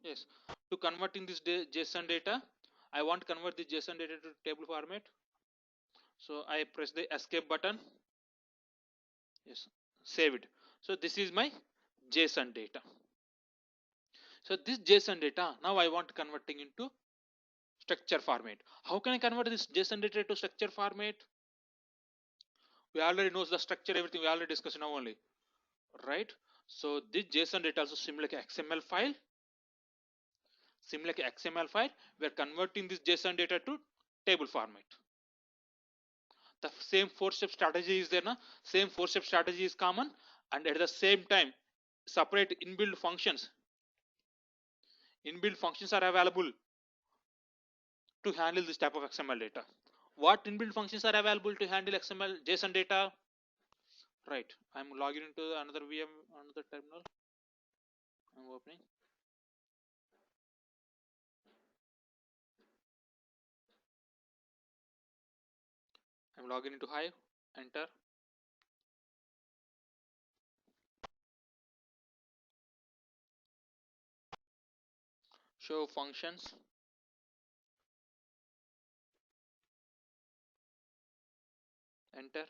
Yes. To converting this JSON data, I want to convert the JSON data to table format. So I press the escape button. Yes. Save it. So this is my JSON data. So this JSON data, now I want converting into structure format. How can I convert this JSON data to structure format? We already knows the structure, everything we already discussed now only, right? So this JSON data also similar like XML file. Similar like XML file, we are converting this JSON data to table format. The same four-step strategy is there, na? Same four-step strategy is common, and at the same time, separate inbuilt functions. Inbuilt functions are available to handle this type of XML data. What inbuilt functions are available to handle XML JSON data? Right. I'm logging into another VM, another terminal. I'm opening. I'm logging into Hive. Enter. Show functions. Enter.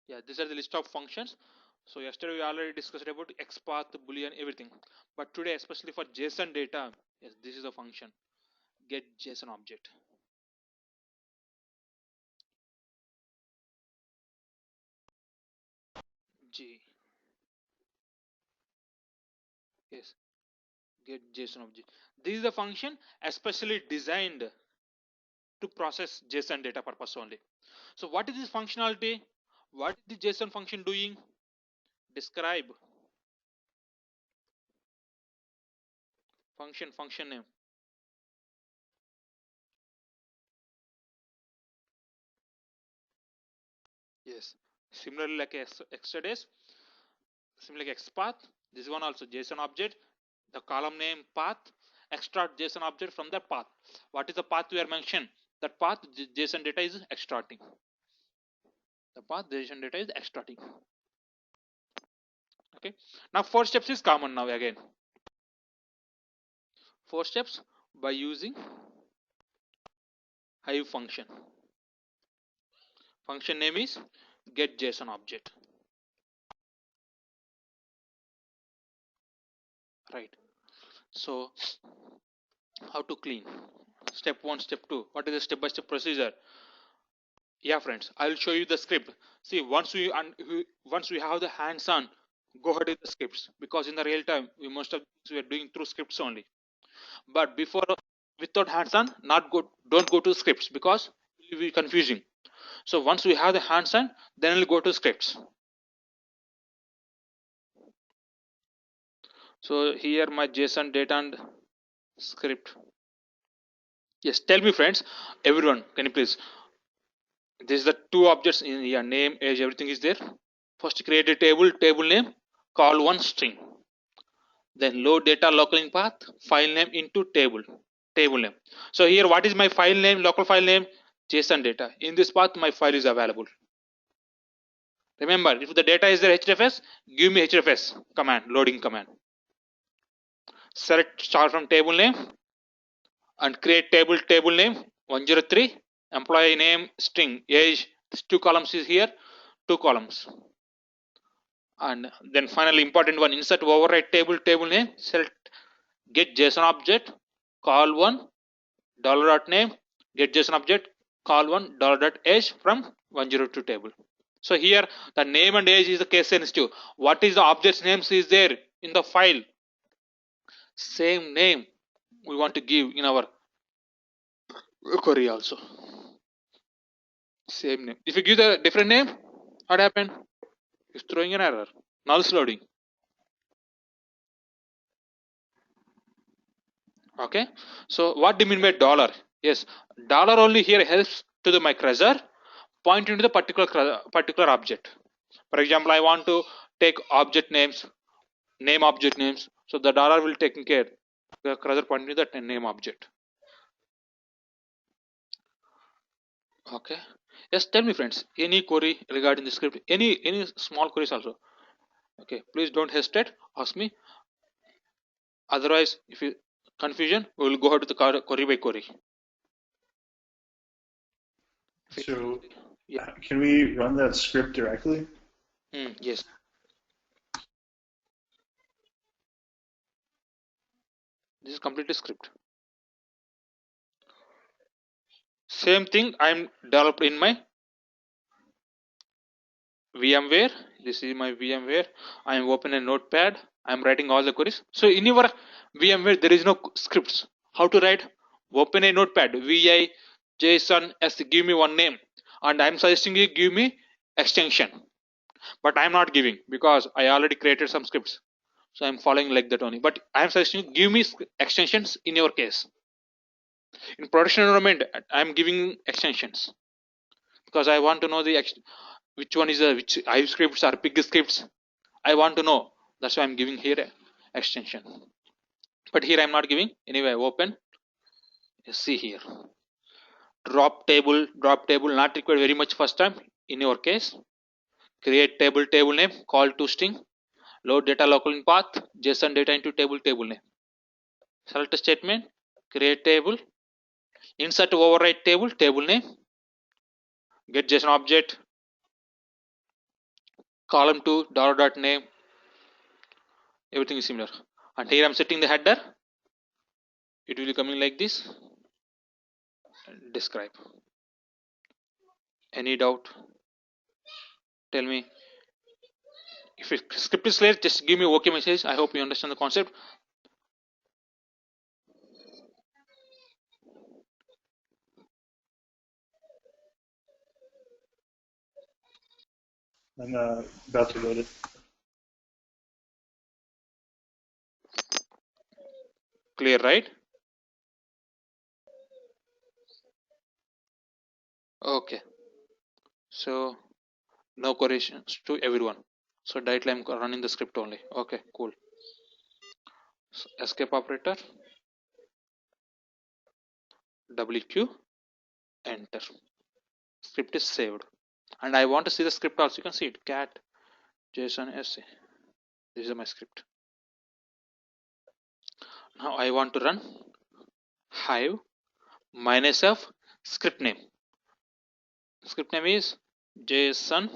Yeah, these are the list of functions. So yesterday we already discussed about XPath, Boolean, everything. But today, especially for JSON data, yes, this is a function. Get JSON object. G. Yes, get JSON object. This is a function especially designed to process JSON data purpose only. So what is this functionality? What is the JSON function doing? Describe function name. Yes. Similarly like yesterday's, similarly like XPath, this one also JSON object, the column name path, extract JSON object from the path. What is the path we are mentioned? That path JSON data is extracting. The path JSON data is extracting. Okay. Now 4 steps is common now again. 4 steps by using Hive function. Function name is get JSON object. Right. So how to clean? Step 1, step 2. What is the step-by-step procedure? Yeah, friends, I'll show you the script. See, once we have the hands-on, go ahead with the scripts, because in the real time we most of we are doing through scripts only. But before, without hands-on, not go, don't go to scripts because it will be confusing. So once we have the hands-on, then we'll go to scripts. So here my JSON data and script. Yes, tell me, friends, everyone, can you please? This is the two objects in here, name, age, everything is there. First create a table name, call one string. Then load data local in path, file name into table name. So here what is my file name, local file name? JSON data. In this path my file is available. Remember, if the data is there hrefs, give me hrefs command, loading command. Select star from table name and create table name 103, employee name string, age, 2 columns is here, 2 columns. And then finally important one, insert override table name, select get JSON object, call one $.name, get JSON object, call one $.age from 102 table. So here the name and age is the case sensitive. What is the object's names is there in the file? Same name we want to give in our query also. Same name. If you give the different name, what happened? It's throwing an error. Null loading. Okay. So what do you mean by dollar? Yes, dollar only here helps to the my cursor point into the particular object. For example, I want to take object names, name object names. So the dollar will take care the cursor point to the name object. Okay. Yes, tell me friends, any query regarding the script, any small queries also. Okay, please don't hesitate, ask me. Otherwise, if you confusion, we will go ahead to the query by query. So, Yeah. can we run that script directly? Yes. This is completely script. Same thing I'm developed in my VMware. This is my VMware. I am open a notepad. I am writing all the queries. So in your VMware there is no scripts. How to write? Open a notepad. VI JSON S. Give me one name, and I am suggesting you give me extension. But I am not giving because I already created some scripts. So I am following like that only. But I am suggesting you give me extensions in your case. In production environment, I am giving extensions because I want to know the which one is which Hive scripts are big scripts. I want to know. That's why I'm giving here a extension. But here I'm not giving. Anyway, open. See here. Drop table not required very much first time. In your case, create table name, call to string, load data local in path, JSON data into table name. Select a statement, create table, insert override table name, get JSON object, column to $name, everything is similar. And here I'm setting the header. It will be coming like this. Describe. Any doubt? Tell me. If script is clear, just give me OK message. I hope you understand the concept. I'm about to load it. Clear, right? Okay. So no corrections to everyone. So directly I'm running the script only. Okay, cool. So escape operator, WQ, enter. Script is saved. And I want to see the script also. You can see it. Cat JSON essay. This is my script. Now I want to run hive -f script name. Script name is JSON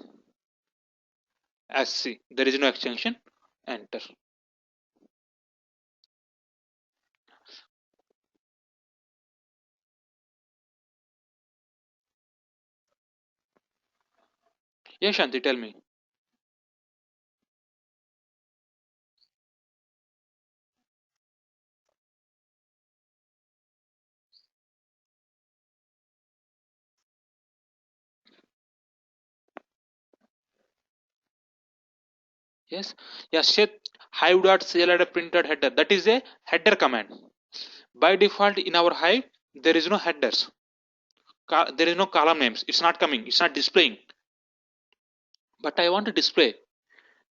SC. There is no extension. Enter. Yeah, Shanti, tell me. Yes, yes, set hive.cl printed header. That is a header command. By default, in our hive, there is no headers. There is no column names. It's not coming. It's not displaying. But I want to display.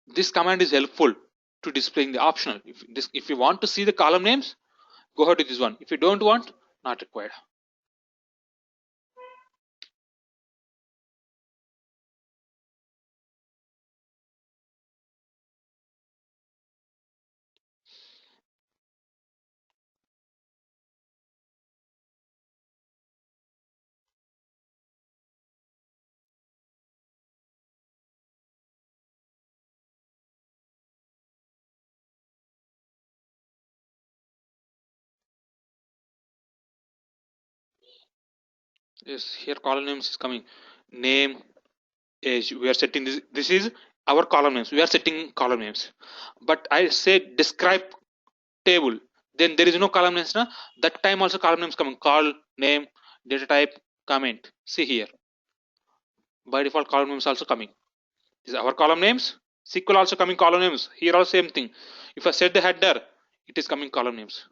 This command is helpful to displaying the optional. If you want to see the column names, go ahead to this one. If you don't want, not required. Yes, here column names is coming. Name, age. We are setting this. This is our column names. We are setting column names. But I say describe table, then there is no column names na. That time also column names coming, call name, data type, comment. See here, by default column names also coming. This is our column names. SQL also coming column names. Here also same thing. If I set the header, it is coming column names.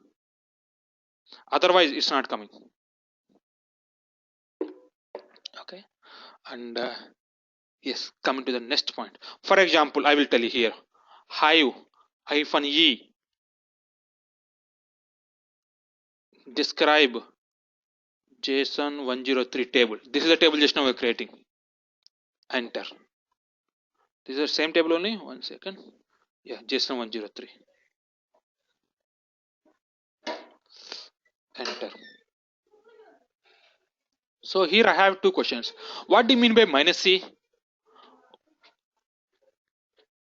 Otherwise it's not coming. Okay. And yes, coming to the next point. For example, I will tell you here, hive -e describe JSON 103 table. This is the table just now we're creating. Enter. This is the same table only. 1 second. Yeah, JSON 103. Enter. So here I have two questions. What do you mean by -c?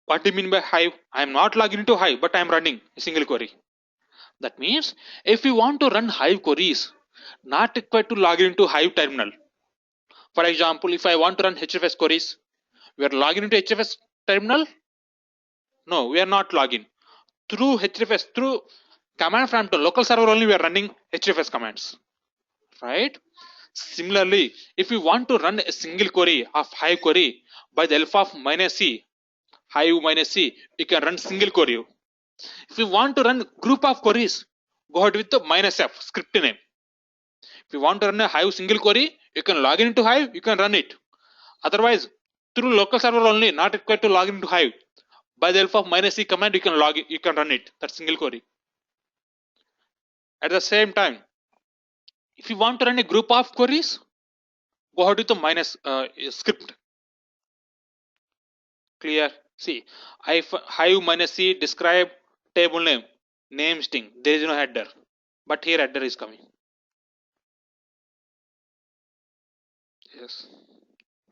What do you mean by Hive? I am not logging into Hive, but I am running a single query. That means if you want to run Hive queries, not required to log into Hive terminal. For example, if I want to run HFS queries, we are logging into HFS terminal. No, we are not logging. Through HFS, through command prompt to local server only, we are running HFS commands. Right? Similarly, if you want to run a single query of Hive query by the help of -c, Hive -c, you can run single query. If you want to run group of queries, go ahead with the -f script name. If you want to run a Hive single query, you can log into Hive, you can run it. Otherwise, through local server only, not required to log into Hive. By the help of -c command, you can log it, you can run it. That single query. At the same time, if you want to run a group of queries, go ahead with the script. Clear? See, Hive -c describe table name string. There is no header, but here header is coming. Yes.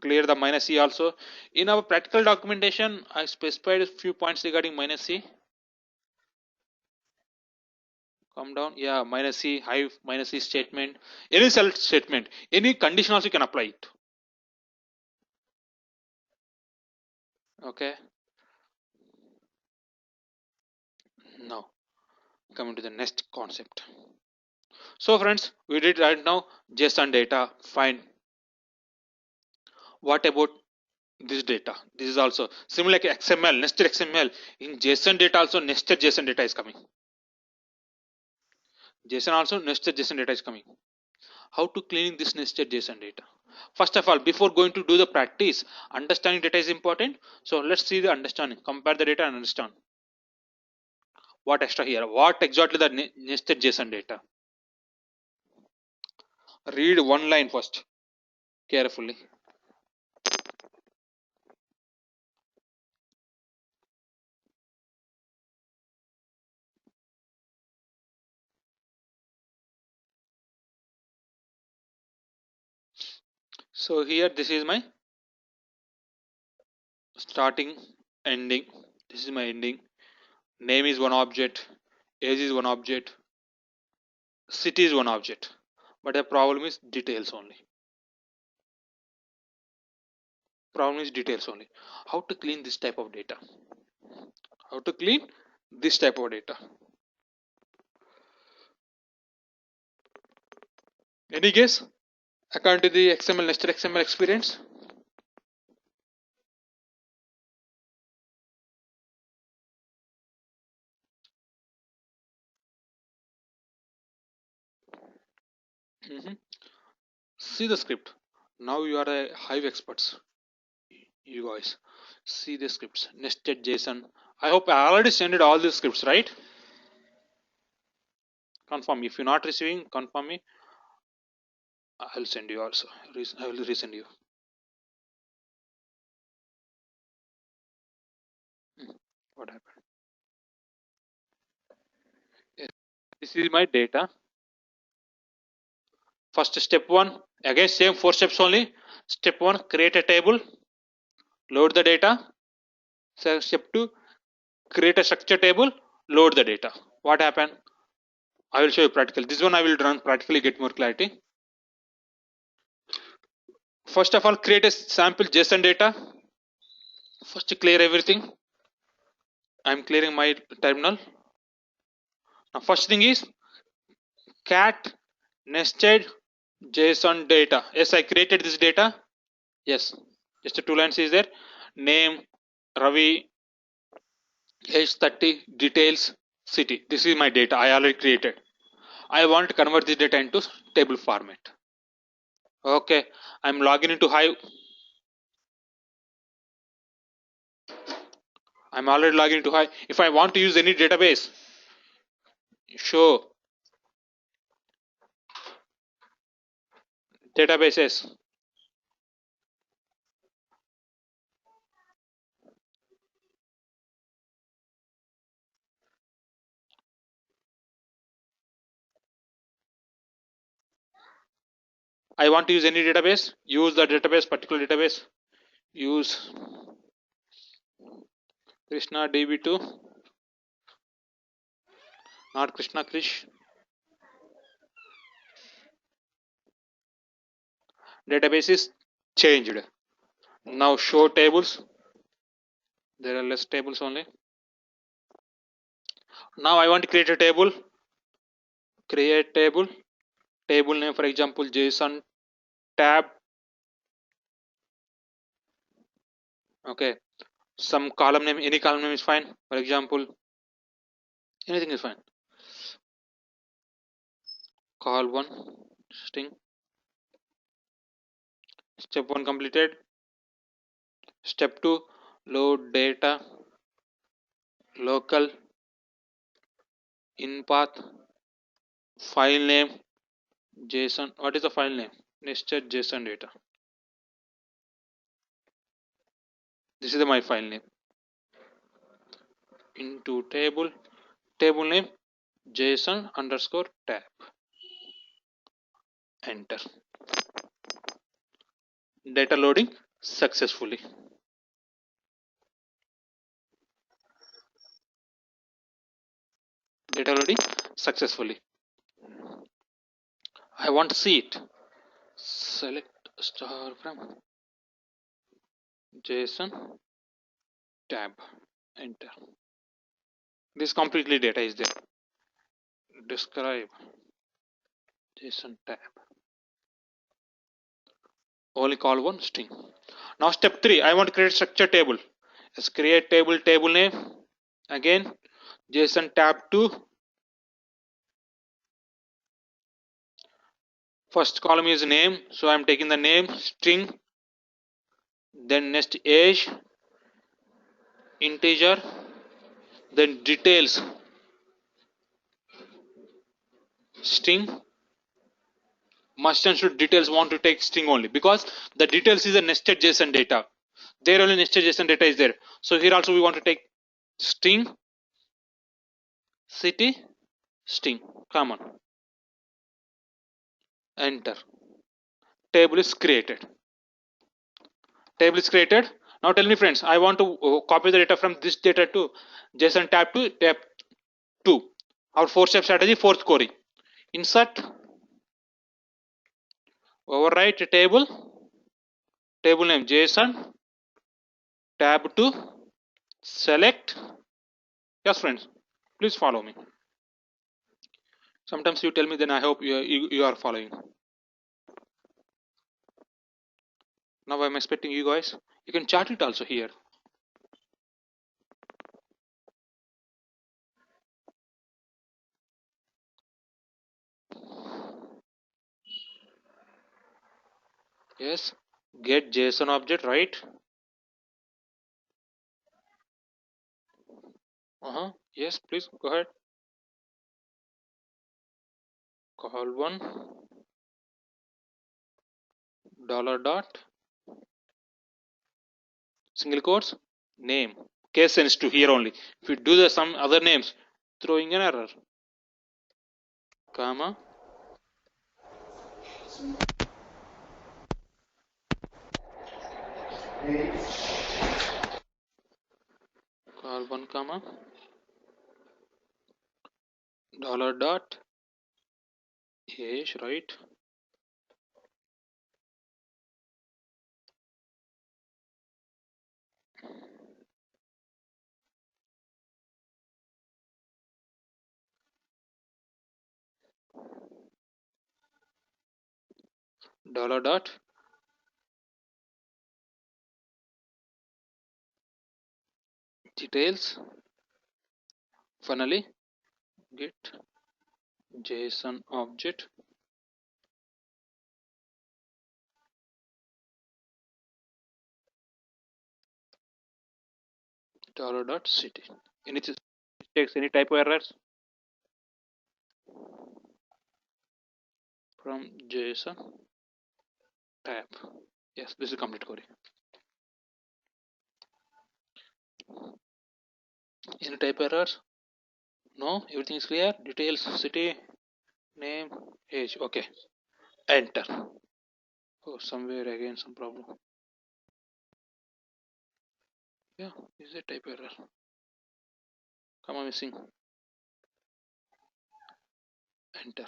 Clear the -c also. In our practical documentation, I specified a few points regarding -c. Come down. Yeah, -c, Hive, -c statement, any select statement, any condition also you can apply it. Okay. Now, coming to the next concept. So friends, we did right now JSON data. Fine. What about this data? This is also similar like XML, nested XML. In JSON data also nested JSON data is coming. JSON also nested JSON data is coming. How to clean this nested JSON data? First of all, before going to do the practice, understanding data is important. So let's see the understanding. Compare the data and understand. What extra here? What exactly the nested JSON data? Read one line first carefully. So here this is my starting, ending. This is my ending. Name is one object, age is one object, city is one object. But the problem is details only. Problem is details only. How to clean this type of data? How to clean this type of data? Any guess? According to the XML nested XML experience? See the script. Now you are a Hive experts. You guys see the scripts. Nested JSON. I hope I already sent it all the scripts, right? Confirm. If you're not receiving, confirm me. I'll send you also. I will resend you. What happened? Yes. This is my data. First step one. Again same 4 steps only. Step one, create a table. Load the data. So step two, create a structure table. Load the data. What happened? I will show you practical. This one I will run practically, get more clarity. First of all, create a sample JSON data. First clear everything. I'm clearing my terminal. Now first thing is cat nested JSON data. Yes, I created this data. Yes, just 2 lines is there. Name Ravi, age 30, details, city. This is my data I already created. I want to convert this data into table format. Okay, I'm logging into Hive. I'm already logging into Hive. If I want to use any database, show databases. I want to use any database, use the database, particular database, use Krishna DB2, not Krishna Krish. Database is changed. Now show tables. There are less tables only. Now I want to create a table. Create table. Table name, for example, JSON tab. Okay. Some column name, any column name is fine. For example, anything is fine. Call one string. Step 1 completed. Step 2, load data, local, in path, file name, JSON. What is the file name? Nested JSON data. This is my file name. Into table, table name, JSON underscore tab. Enter. Data loading successfully. Data loading successfully. I want to see it. Select star from JSON tab. Enter. This completely data is there. Describe JSON tab. Only call one string. Now step 3, I want to create structure table. Let's create table, table name. Again, JSON tab 2. First column is name, so I'm taking the name string. Then next age, integer. Then details, string. Must and should details want to take string only because the details is a nested JSON data. There only nested JSON data is there. So here also we want to take string, city, string. Come on. Enter. Table is created. Table is created. Now tell me friends, I want to copy the data from this data to JSON tab to tab 2. Our 4-step strategy, fourth query. Insert, overwrite table, table name JSON, tab 2, select. Yes friends, please follow me. Sometimes you tell me, then I hope you are following. Now I'm expecting you guys. You can chat it also here. Yes, get JSON object, right? Yes, please go ahead. Call one dollar dot single quotes name. Case sensitive here only. If you do the some other names, throwing an error. Comma. Call one comma dollar dot age, right? Dollar dot details. Finally, get JSON object dollar dot city. Any mistakes, any typo errors from JSON tab. Yes, this is complete query. Any type errors? No, everything is clear. Details, city, name, age. Okay, enter. Oh, somewhere again some problem. Yeah, is a type error. Comma missing. Enter.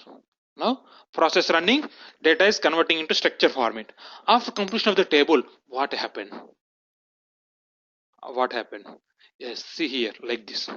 Now process running. Data is converting into structure format. After completion of the table, what happened? What happened? Yes, see here like this.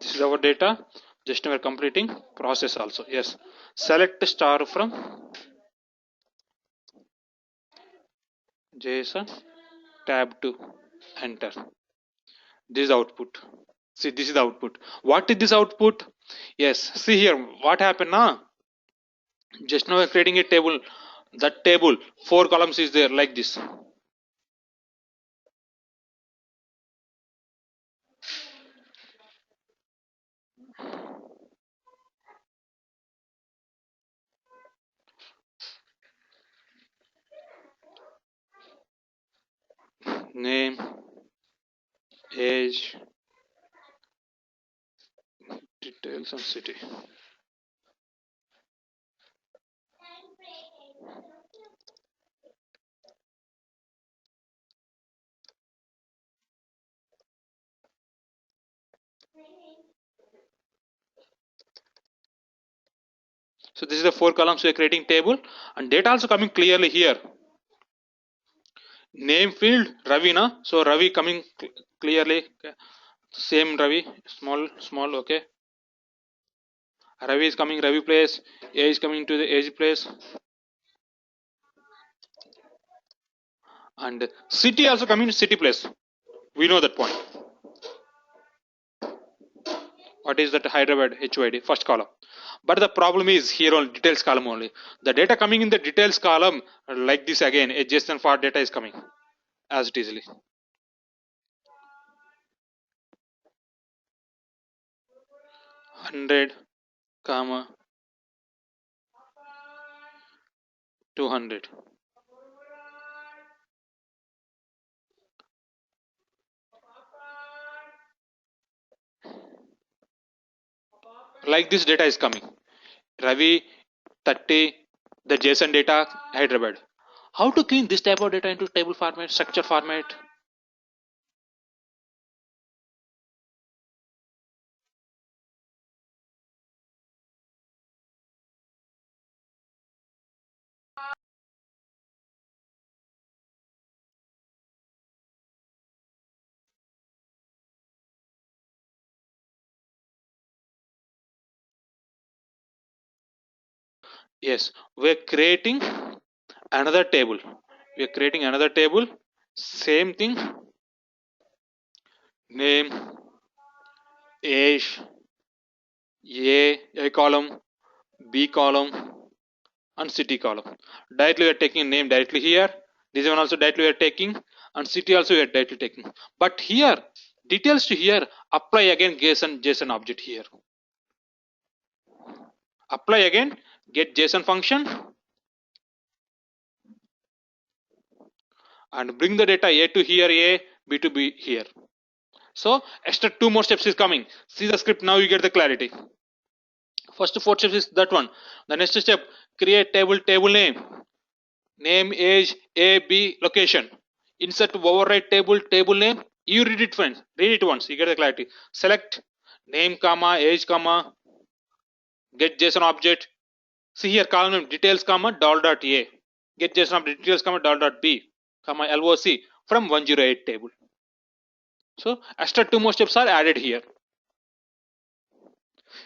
This is our data. Just now we are completing process also. Yes. Select star from JSON tab to enter. This is output. See, this is the output. What is this output? Yes, see here what happened now. Just now we are creating a table. That table, 4 columns is there like this. Name, age, details and city. So this is the 4 columns we are creating table, and data also coming clearly here. Name field Ravina, so Ravi coming clearly. Same Ravi, small. Okay, Ravi is coming Ravi place. Age is coming to the age place, and city also coming to city place. We know that point. What is that? Hyderabad HYD first column. But the problem is here on details column only. The data coming in the details column like this again. A JSON for data is coming as it easily. Hundred, comma 200. Like this data is coming. Ravi 30, the JSON data Hyderabad. How to clean this type of data into table format, structure format? Yes, we're creating another table. We're creating another table. Same thing. Name, age, A column, B column, and city column. Directly we are taking name directly here. This one also directly we are taking, and city also we are directly taking. But here, details to here, apply again JSON object here. Apply again, get JSON function, and bring the data A to here A, B to B here. So extra 2 more steps is coming. See the script, now you get the clarity. First 4 steps is that one. The next step, create table name, age, A, B, location. Insert override table name. You read it once. You get the clarity. Select name, comma, age, comma, get JSON object. See here column name details, comma, dot A. Get JSON object details, comma, dot B. comma LOC from 108 table. So extra two more steps are added here.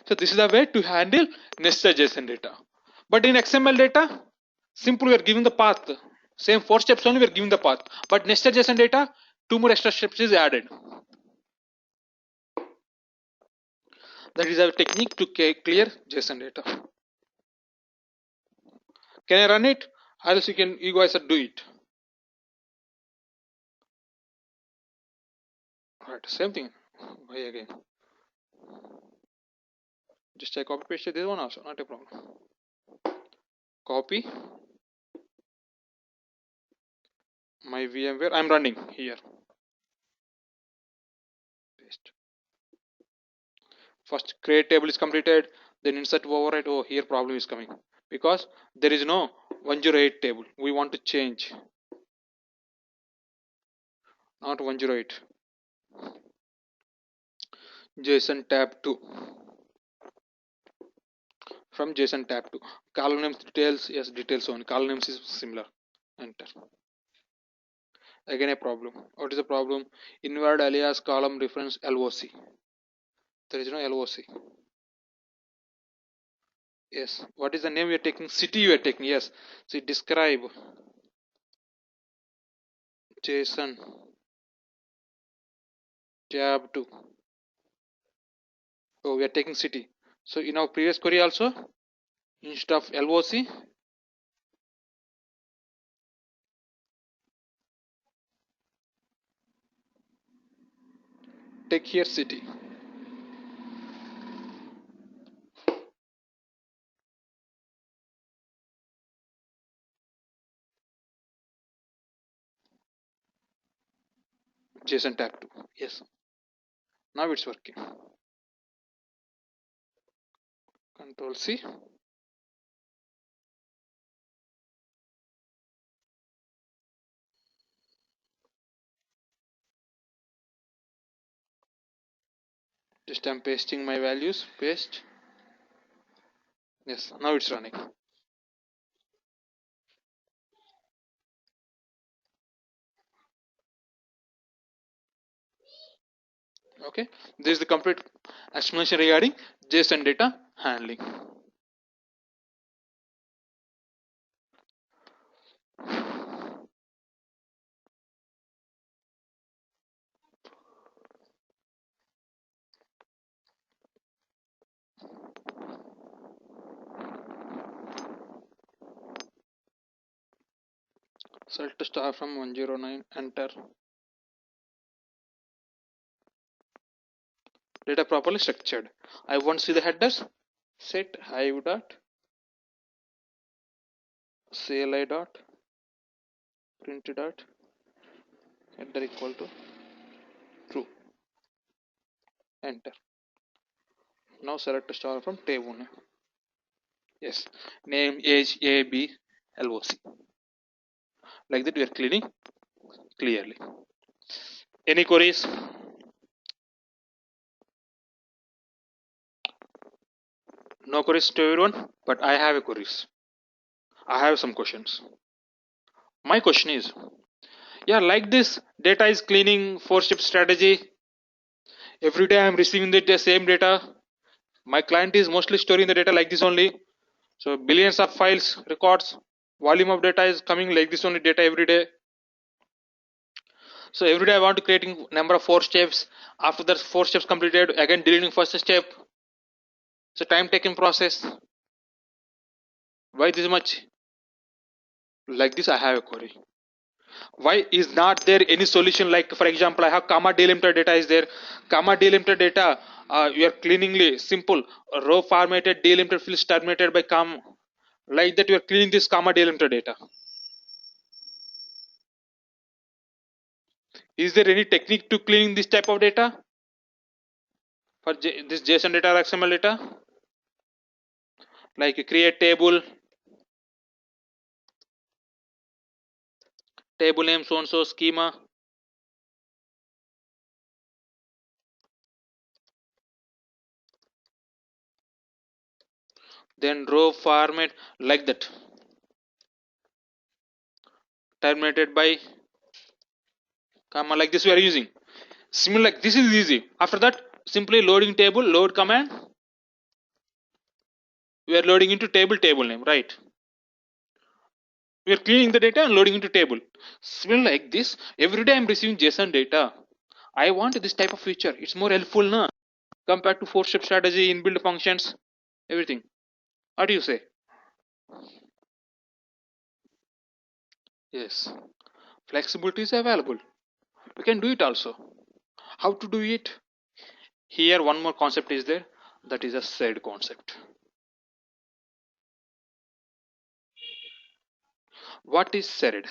So this is the way to handle nested JSON data. But in XML data, simple, we are giving the path. Same 4 steps only, we are giving the path. But nested JSON data, 2 more extra steps is added. That is our technique to clear JSON data. Can I run it? Or else you guys do it. Alright, same thing. Why again? Just I copy paste this one also, not a problem. Copy my VMware. I'm running here. Paste. First create table is completed, then insert override. Oh, here problem is coming because there is no 108 table. We want to change, not 108. JSON tab 2. From JSON tab 2. Column names details, yes, details only. Column names is similar. Enter. Again a problem. What is the problem? Invalid alias column reference LOC. There is no LOC. Yes. What is the name you are taking? City you are taking. Yes. So describe JSON tab 2. Oh, we are taking city. So in our previous query also, instead of LOC, take here city. JSON tab 2. Yes. Now it's working. Control C. Just I'm pasting my values. Paste. Yes. Now it's running. Okay. This is the complete explanation regarding JSON data handling. Select star from 109. Enter. Data properly structured. I want to see the headers. Set hive dot CLI dot print dot header equal to true. Enter. Now select star from table. Yes. Name, age, A, B, LOC. Like that we are cleaning clearly. Any queries? No queries to everyone, but I have a queries. I have some questions. My question is, yeah, like this data is cleaning 4-step strategy. Every day I am receiving the same data. My client is mostly storing the data like this only. So billions of files, records, volume of data is coming like this only data every day. So every day I want to creating number of 4 steps. After that 4 steps completed, again deleting first step. So time taking process. Why this much? Like this I have a query. Why is not there any solution? Like for example, I have comma delimiter data is there. Comma delimiter data, you are cleaningly simple row formatted delimiter fields terminated by comma. Like that you are cleaning this comma delimiter data. Is there any technique to cleaning this type of data for this JSON data or XML data? Like create table, table name so and so schema. Then row format like that. Terminated by comma like this we are using. Similar, like this is easy. After that, simply loading table, load command. We are loading into table name, right? We are cleaning the data and loading into table. Similar like this, every day I'm receiving JSON data. I want this type of feature. It's more helpful, na? Compared to 4-step strategy, inbuilt functions, everything. What do you say? Yes. Flexibility is available. We can do it also. How to do it? Here one more concept is there, that is a SAID concept. What is SAID?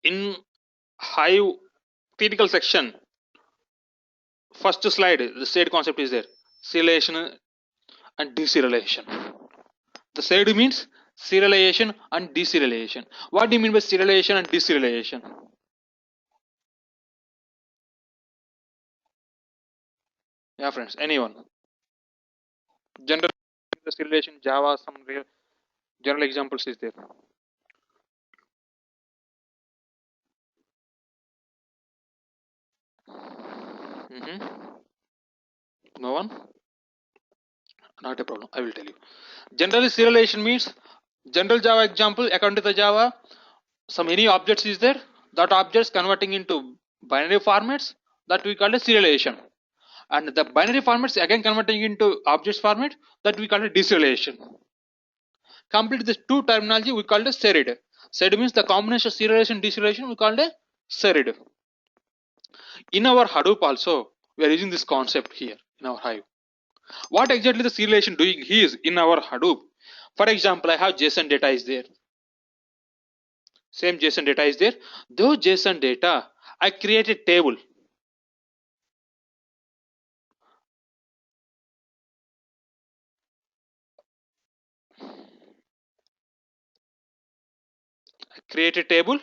In Hive theoretical section, first slide, the SAID concept is there. Serialization and deserialization. The SAID means serialization and deserialization. What do you mean by serialization and deserialization? Yeah, friends, anyone? General serialization, Java, some real general examples is there. No one? Not a problem. I will tell you. Generally, serialization means general Java example. According to the Java, some any objects is there. That objects converting into binary formats that we call a serialization, and the binary formats again converting into objects format that we call it deserialization. Complete this two terminology we call it SERID. SERID means the combination of serialization and deserialization we call it SERID. In our Hadoop also we are using this concept here in our Hive. What exactly the serialization doing is in our Hadoop? For example, I have JSON data is there. Same JSON data is there. Those JSON data, I create a table. I create a table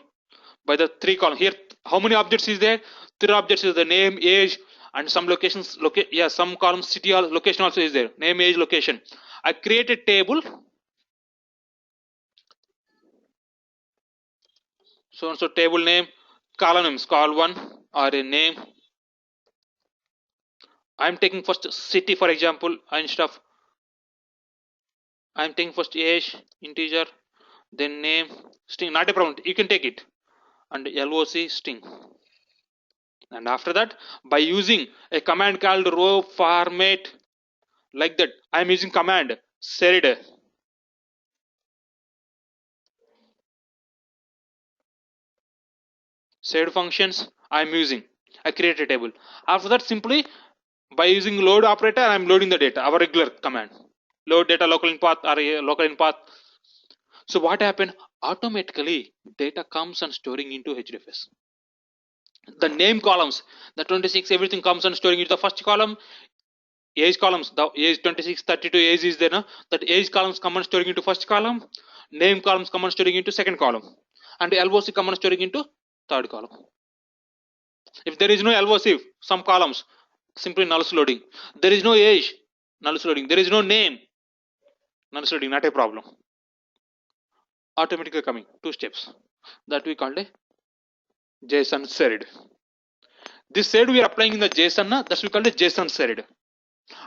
by the three column. Here, how many objects is there? Three objects is the name, age, and some locations. Yeah, some columns, city or location also is there. Name, age, location. I create a table. So table name, column names, col1 or a name. I'm taking first city for example, instead of I'm taking first age, integer, then name, string. Not a problem. You can take it, and LOC string. And after that, by using a command called row format, like that, I'm using command SERID. SERID functions I'm using. I create a table. After that, simply by using load operator, I'm loading the data. Our regular command, load data local in path or local in path. So what happened? Automatically, data comes and storing into HDFS. The name columns, the 26, everything comes and storing into the first column. Age columns, the age 26, 32 age is there. No? That age columns come and storing into first column. Name columns come and storing into second column. And LOC come and storing into third column. If there is no LOC, some columns, simply null loading. There is no age, null loading. There is no name, null loading, not a problem. Automatically coming, two steps. That we called a JSON SERID. This SERID we are applying in the JSON, that's we call it JSON SERID.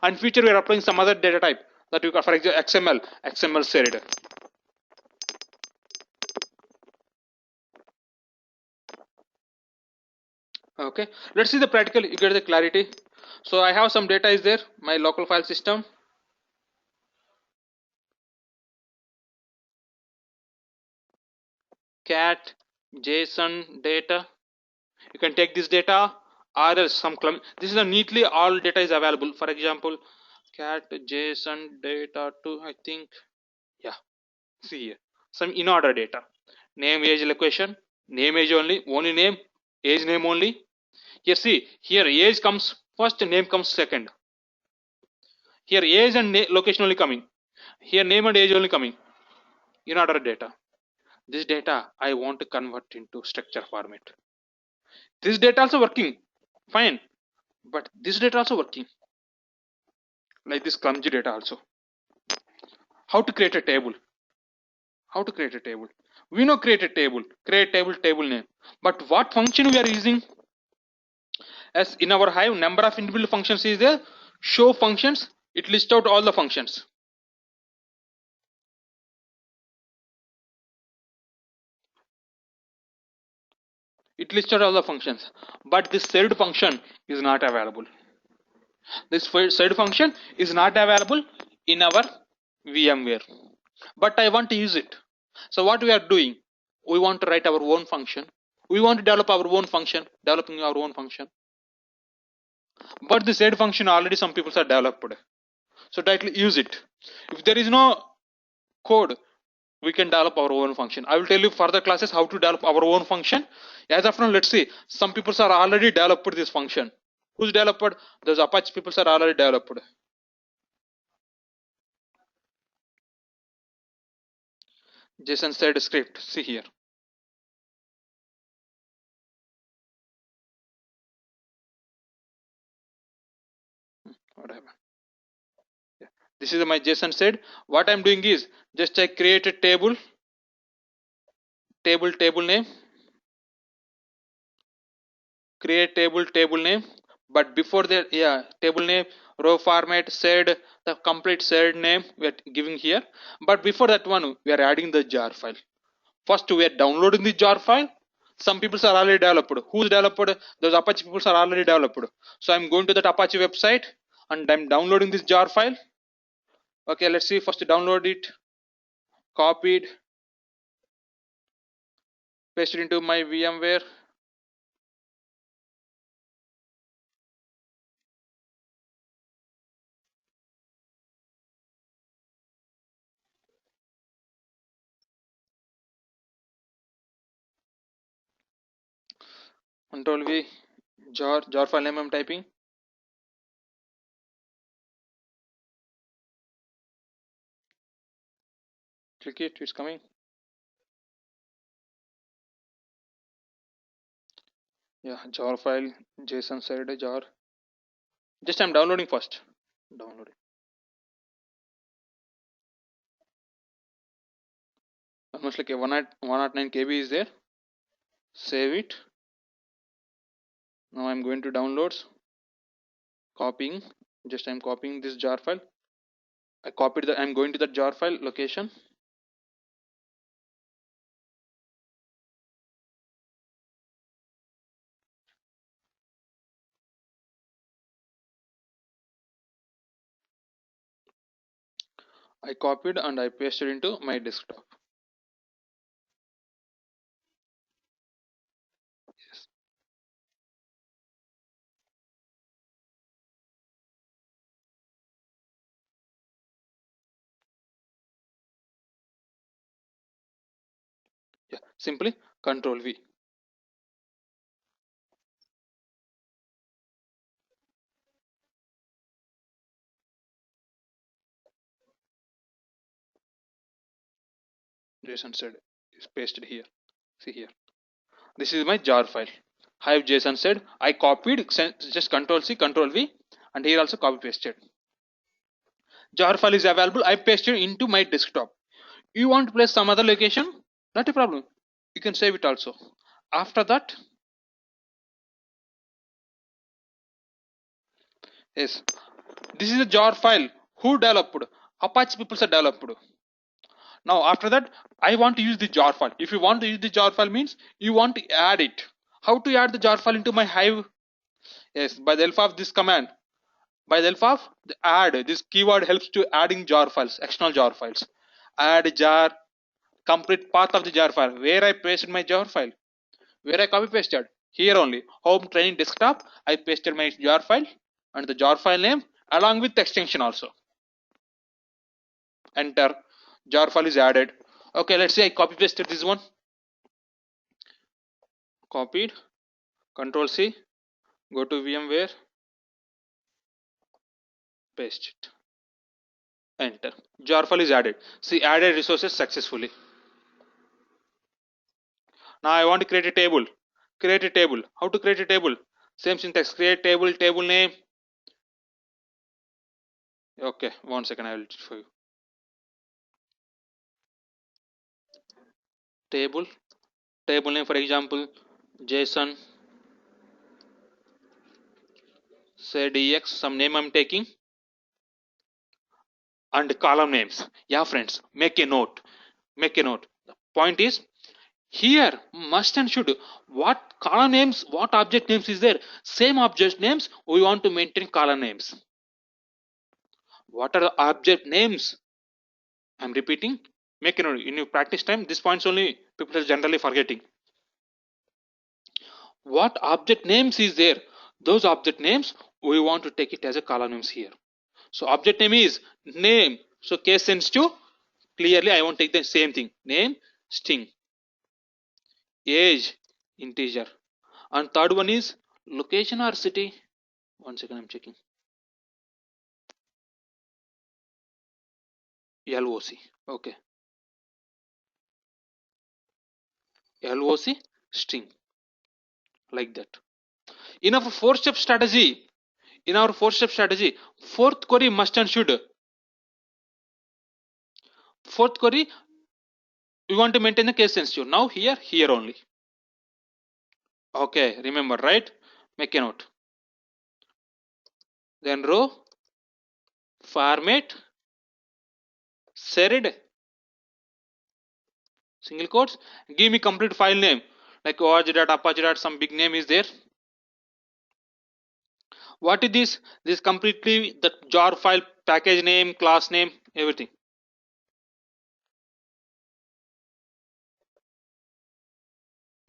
And future we are applying some other data type that we call, for example, XML SERID. Okay, let's see the practical, you get the clarity. So I have some data is there, my local file system. Cat JSON data. You can take this data or else some this is a neatly all data is available. For example, cat JSON data to, I think, yeah, see here some in order data, name, age, location, name, age only name, age, name only. Here see, here age comes first, name comes second. Here age and location only coming. Here name and age only coming. In order data. This data I want to convert into structure format. This data also working fine, but this data also working like this clumsy data also. How to create a table? How to create a table? We know create table, table name. But what function we are using? As in our Hive, number of inbuilt functions is there. Show functions. It lists out all the functions. It lists out all the functions. But this third function is not available. This third function is not available in our VMware. But I want to use it. So what we are doing? We want to write our own function. We want to develop our own function, developing our own function. But this add function already some people are developed. So directly use it. If there is no code, we can develop our own function. I will tell you further classes how to develop our own function. As of now, let's see. Some people are already developed this function. Who's developed? Those Apache people are already developed. JSON sed script. See here. Whatever. Yeah. This is my JSON sed. What I'm doing is just I create a table name, create table name, but before that, yeah, table name, row format, sed, the complete sed name we are giving here. But before that one, we are adding the jar file. First we are downloading the jar file. Some people are already developed. Who's developed? Those Apache people are already developed. So I'm going to that Apache website and I'm downloading this jar file. Okay, let's see. First download it, copied, paste it into my VMware. Control V, jar file name I'm typing. Click it, it's coming. Yeah, jar file, JSON sed jar. Just I'm downloading first. Downloading. Almost like a 109 KB is there. Save it. Now I'm going to downloads. Copying. Just I'm copying this jar file. I copied the. I'm going to the jar file location. I copied and I pasted into my desktop. Yes. Yeah. Simply Control V. JSON sed is pasted here. See here. This is my jar file. Hive JSON sed. I copied. Just Control C, Control V, and here also copy pasted. Jar file is available. I pasted into my desktop. You want to place some other location? Not a problem. You can save it also. After that, yes, this is a jar file. Who developed? Apache people are developed. Now after that, I want to use the jar file. If you want to use the jar file means you want to add it. How to add the jar file into my Hive? Yes, by the help of this command. By the help of the add, this keyword helps to adding jar files, external jar files. Add jar, complete path of the jar file. Where I pasted my jar file? Where I copy pasted? Here only. Home training desktop. I pasted my jar file and the jar file name along with the extension also. Enter. Jar file is added. Okay, let's say I copy pasted this one. Copied. Control C. Go to VMware. Paste it. Enter. Jar file is added. See, added resources successfully. Now I want to create a table. Create a table. How to create a table? Same syntax. Create table, table name. Okay, 1 second, I will show you. table name, for example, JSON set ex, some name I'm taking, and column names. Yeah, friends, make a note. The point is, here must and should, what column names, what object names is there, same object names we want to maintain column names. What are the object names? I'm repeating, make a note. In your practice time, this points only people are generally forgetting. What object names is there, those object names we want to take it as a column names here. So object name is name, so case sensitive, clearly I won't take the same thing, name string, age integer, and third one is location or city. One second, I'm checking. LOC. Okay, LOC string, like that. In our four-step strategy, fourth query must and should, fourth query we want to maintain the case sensitive. Now here only. Okay, remember, right? Make a note. Then row format serid single quotes, give me complete file name like org.apache. Some big name is there. What is this? This completely the jar file, package name, class name, everything.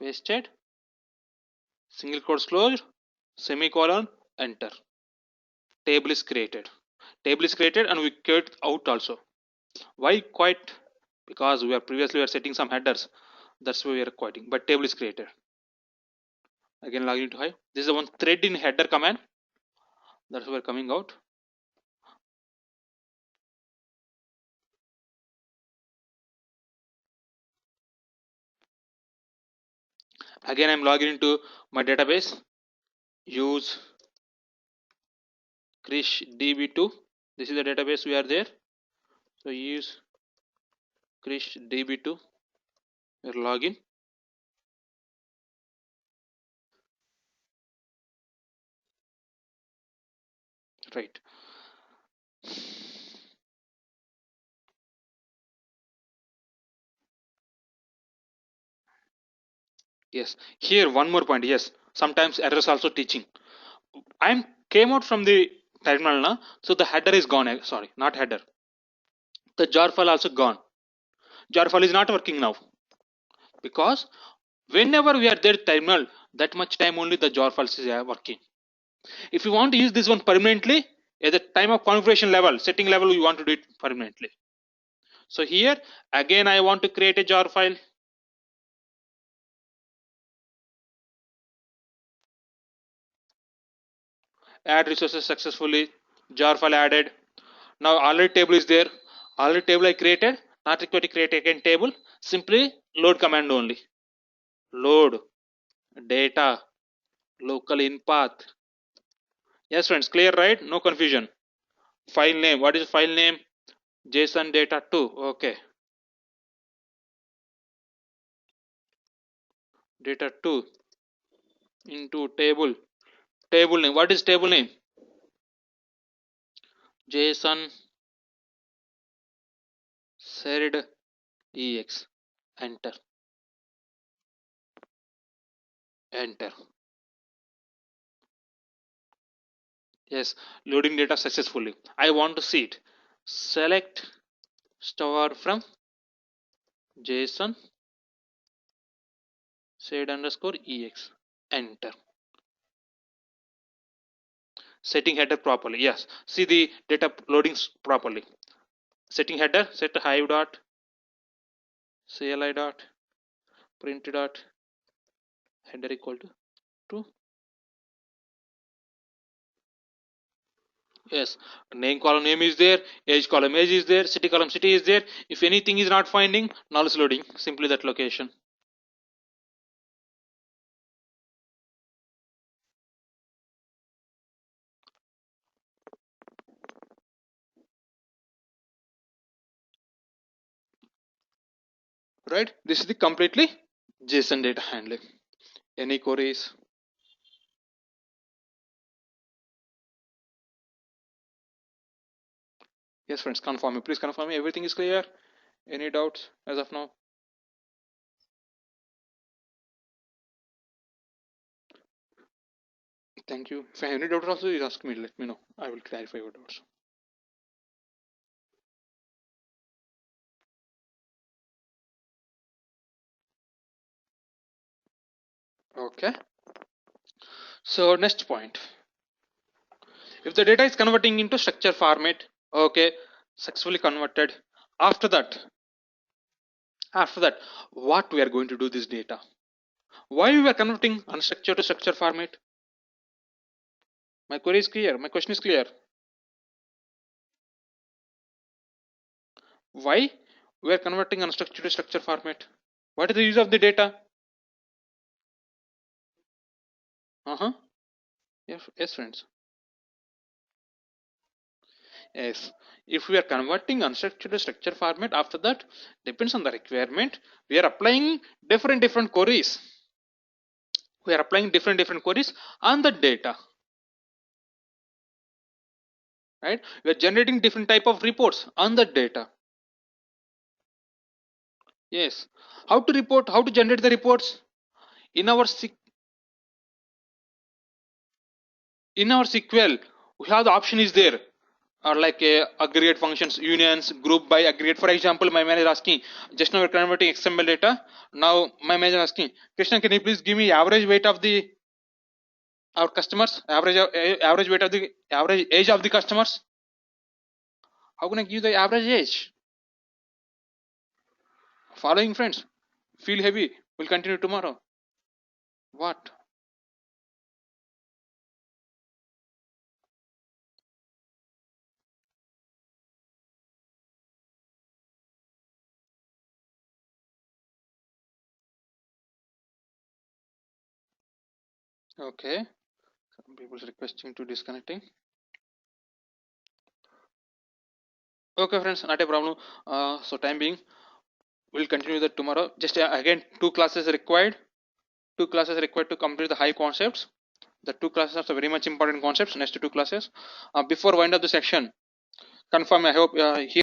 Pasted, single quotes closed, semicolon, enter. Table is created. And we create out also. Why quite? Because we are setting some headers. That's why we are quieting. But table is created. Again, login to Hive. This is the one thread in header command. That's why we're coming out. Again, I'm logging into my database. Use Krish DB2. This is the database we are there. So use Krish DB2. We're login. Right. Yes. Here one more point. Yes. Sometimes errors also teaching. I'm came out from the terminal now. So the header is gone. Sorry, not header. The jar file also gone. Jar file is not working now. Because whenever we are there terminal, that much time only the jar files is working. If you want to use this one permanently, at the time of configuration level, setting level, you want to do it permanently. So here again I want to create a jar file. Add resources successfully. Jar file added. Now already table is there. Already table I created. Not required to create again table. Simply load command only. Load data local in path. Yes friends, clear, right? No confusion. File name. What is file name? JSON data 2. Okay. Data 2 into table. Table name. What is table name? JSON serid ex. Enter. Enter. Yes, loading data successfully. I want to see it. Select star from JSON serid underscore ex. Enter. Setting header properly. Yes, see the data loading properly. Setting header, set hive dot cli dot print dot header equal to true. Yes, name column name is there, age column age is there, city column city is there. If anything is not finding, null is loading, simply that location. right? This is the completely JSON data handling. Any queries? Yes, friends, confirm me. Please confirm me. Everything is clear. Any doubts as of now? Thank you. If you have any doubts also, you ask me. Let me know. I will clarify your doubts. Okay. So next point. If the data is converting into structure format, okay, successfully converted. After that, what we are going to do this data? Why we are converting unstructured to structure format? My query is clear. My question is clear. Why we are converting unstructured to structure format? What is the use of the data? Yes, friends. Yes. If we are converting unstructured to structure format, after that, depends on the requirement. We are applying different queries. We are applying different queries on the data. Right? We are generating different type of reports on the data. Yes. How to report? How to generate the reports? In our SQL, we have the option is there, or like aggregate functions, unions, group by aggregate. For example, my manager asking, just now we're converting XML data. Now my manager asking, Krishna, can you please give me average weight of the our customers, average weight of the average age of the customers? How can I give the average age? Following, friends, feel heavy. We'll continue tomorrow. What? Okay. Some people's requesting to disconnecting. Okay, friends, not a problem. So time being, we'll continue that tomorrow. Just again, two classes required. Two classes required to complete the high concepts. The two classes are very much important concepts. Next two classes. Before wind up the section, confirm. I hope here.